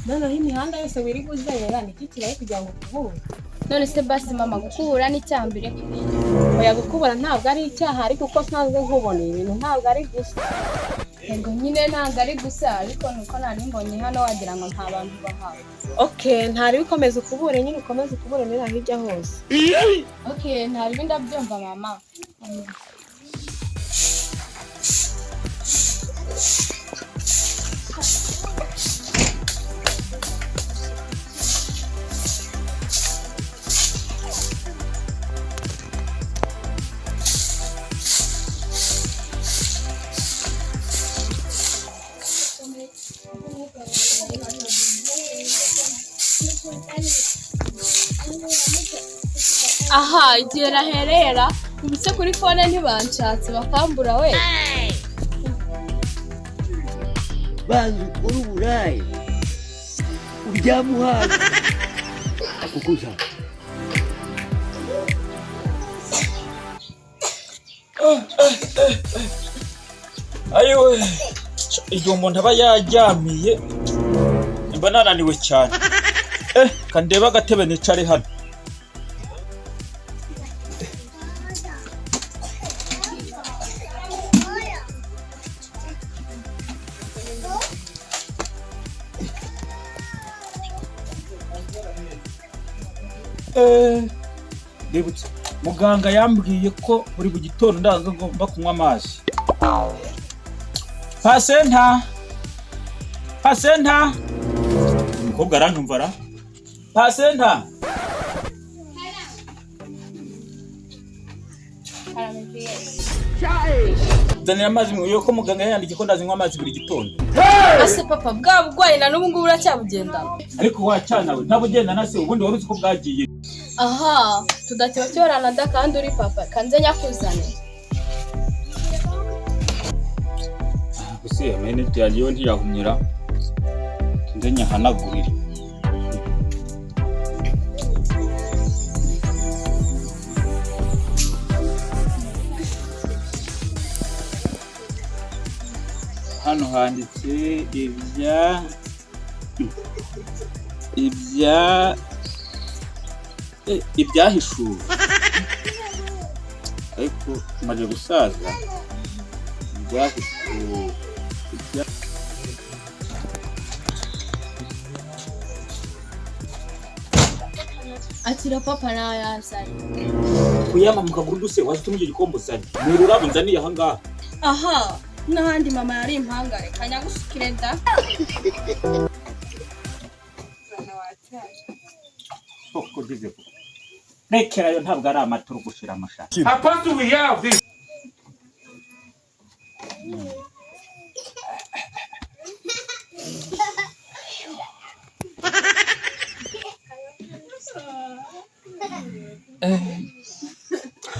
noneho imihanda yose wiri guzerera ni kikiraye kugira ngo kubure. None se basi mama gukubura ni cyambere. Oya gukubura ntabwo ari icyaha ariko uko sanzwe nkubona ibintu ntabwo ari gusa. Yego nyine ntabwo ari gusa ariko nuko nari mbonye hano wagira ngo nta bantu bahawe. Okay, ntari bikomeza ukubure nyine ukomeza ukubure nira hirya hose. Okay, ntari bindabyumva mama. Aha, igihe raherera ubise kuri phone ntibanshatse bakambura we. Banzu uruburayi uryamuhaza akukuza ayiwe iyo umuntu aba yaryamiye mba nananiwe cyane kandeba agatebe nicare hano Debutse muganga yambwiye ko buri bugitondo ndaza ngomba kunywa amazi. Pasenta umukobwa arantumvara. Pasenta Danira amazi mwiyo ko muganga yandike ko ndazinywa amazi buri gitondo. Ase papa bwa bugwaye na n'ubu ngubu uracyabugenda. Ariko wacyana we ntabugenda nase ubundi waruzi ko bwagiye. Aha, tudatyorana da kandi uri papa kanze nyakuzane. Gusa amene yagiye ntiyahumyira. Ndenya hanagurira. Hano handitse ibyahishuwe ariko maze gusaza ibyahishuwe Atira papa na yasari kuyama mukaguru duse wazitumye igikombo sani mururabo nzaniye aha ngaha. Aha n'ahandi mama yari impangare kanyagusukire da. Koko dize nekerayo ntabwo ari amaturu gushira amashati. Apostle we have this.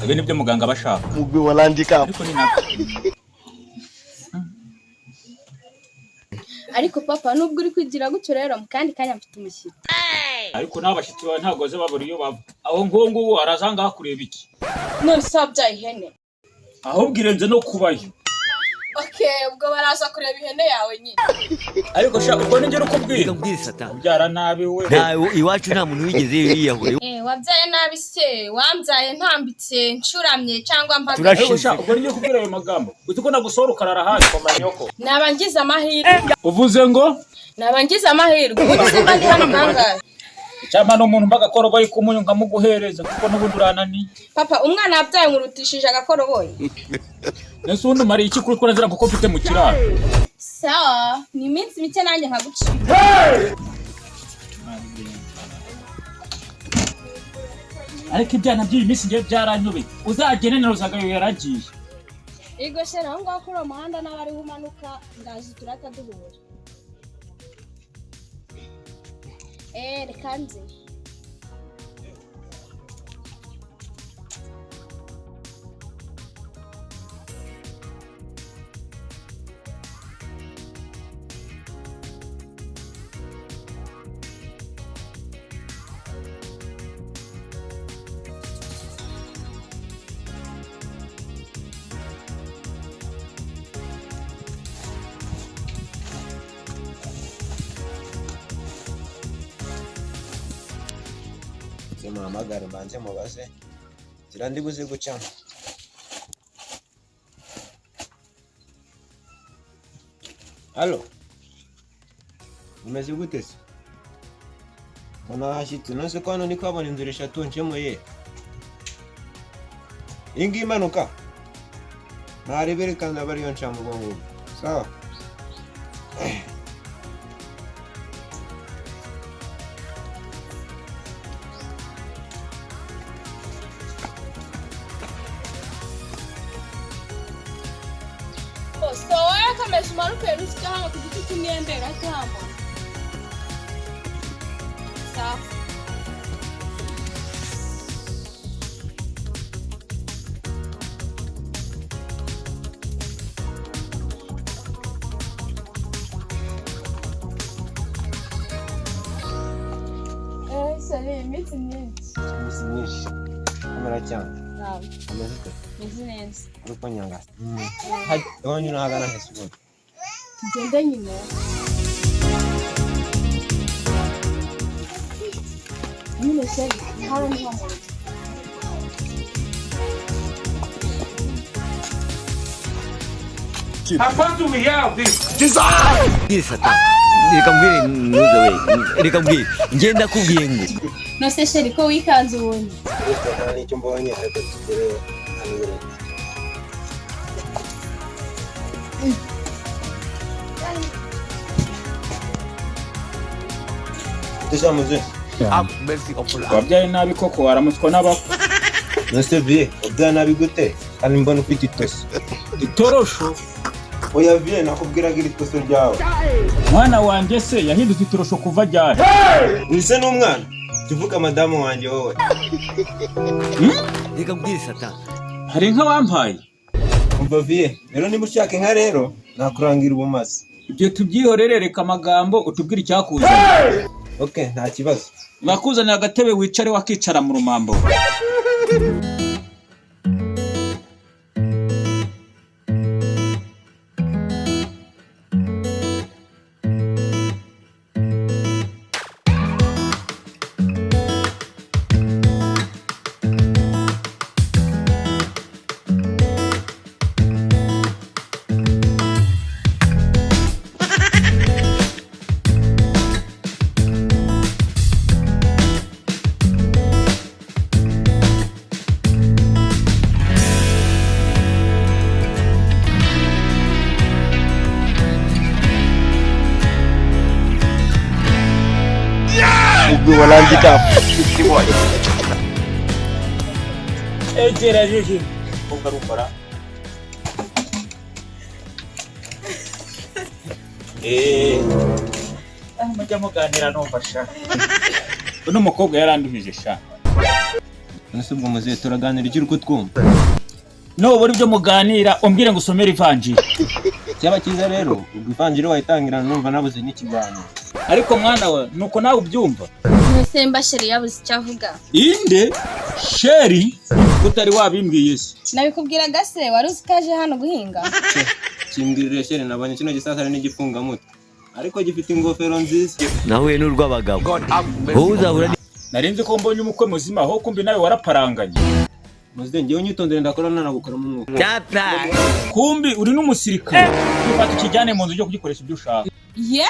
Ibi nibyo muganga bashaka. mugwi walandika Ariko papa nubwo uri kwigira gutyo rero kandi kanya mfite umushyitsi. Ariko nabashitsi bawe ntabwo ze babura iyo bava. Aho ngongo arazanga kureba iki. None sabya ihene. Ahubwo irenze no kubayo. Okay, ubwo baraza kureba ihene yawe nyine. Ariko shaka ubwo ningero kubwira. Byara nabi we. nawe iwacu nta muntu wigeze yiyahure Wabyaye nabi se, wambyaye ntambitse, ncuramye cyangwa mpaka. Turashisha ubwo ningero kubwira ayo magambo. Uzi ko nagusora ukarara hasi kwa nyoko. Nabangiza amahirwe. Uvuze ngo Nabangiza amahirwe. Ubuze bandi hano kangahe? cyama no umuntu mbagakoroboye kumunyu nkamuguhereza kuko n'ubundi uranani. Papa umwana yabyaye nkurutishije agakoroboye. Nese undi mari iki kuri twazira kuko mfite mu kiraro. Sawa, ni iminsi mike nanjye nkagucira. Ariko ibyana by'iyi minsi ngiye byaranyobe. Uzagene naruzagayo yaragiye. Igo shera aho ngaho kuri umuhanda n'abari humanuka ndaje turata duhura. Reka nze. muhamagare mbanze mubaze nzira ndi buze gucamo. Halo, umeze gute se? Mbona hashitse nose ko hano ni kwabona inzira 3 ncemuye. Ingi imanuka narebere kandi abariyo ncamo bongo. Sawa. So wowe kamesha umanuke rusika hano ku giti cy'imyembe gatamba. Sawa. Sari imiti myinshi. Imisi myinshi. Kamera cyane. Naam. Ameze gute? Meze neza. Uruko nyanga. Haje wanyu nahagana hesubona. Tugende nyine. Nyine sari hano ni ho muri. How do we have this? Mbwire Satan. Reka mbwire nuze we. Reka mbwire. Ngenda kubwiye ngo. No se sheri ko wikanze ubundi. Reka nicyo mbonye ariko tugere hano. Tuzamuze. Merci opula. Wabyaye nabi koko waramutswa n'abako. Nose vie, obya nabi gute? Kandi mbona ufite itose. Itorosho. Oya vie nakubwiraga iri tose ryawe. Mwana wanjye se yahindutse itorosho kuva ryari? Wise n'umwana. Tuvuga madamu wanjye wowe. Reka mbwire Satan. Hari inka wampaye. Umva vie, rero niba ushaka inka rero nakurangira ubumazi. Ibyo tubyihorere reka amagambo utubwire icyakuzanye. Okay, nta kibazo. Bakuzanira agatebe wicare wakicara mu rumambo. Ubwo walandika. Egera jeje. Ukarukora. Mujya muganira numva sha. Uno mukobwa yaranduhije sha. Nose ubwo muze turaganira iki uko twumva. No buri byo muganira umbwire ngo usomere ivanjiri. Cyaba cyiza rero, ivanjiri wayitangira numva nabuze n'ikiganiro. Ariko mwana we nuko nawe ubyumva. Nose mba sheri yabuze icyo avuga. Inde sheri utari wabimbwiye se. Nabikubwiraga se wari uzi kaje hano guhinga. Kimbwirire shere nabonye kino gisasara n'igifunga muto. Ariko gifite ingofero nziza. Nahuye n'urw'abagabo. Wowe uzahura Narinzi ko mbonye umukwe muzima ho kumbi nawe waraparanganye. Muze ngewe nyitondere ndakora nanagukora mu mwuka. Tata. Kumbi uri n'umusirikare. Ufata ikijyane mu nzu cyo kugikoresha ibyo ushaka. Ye?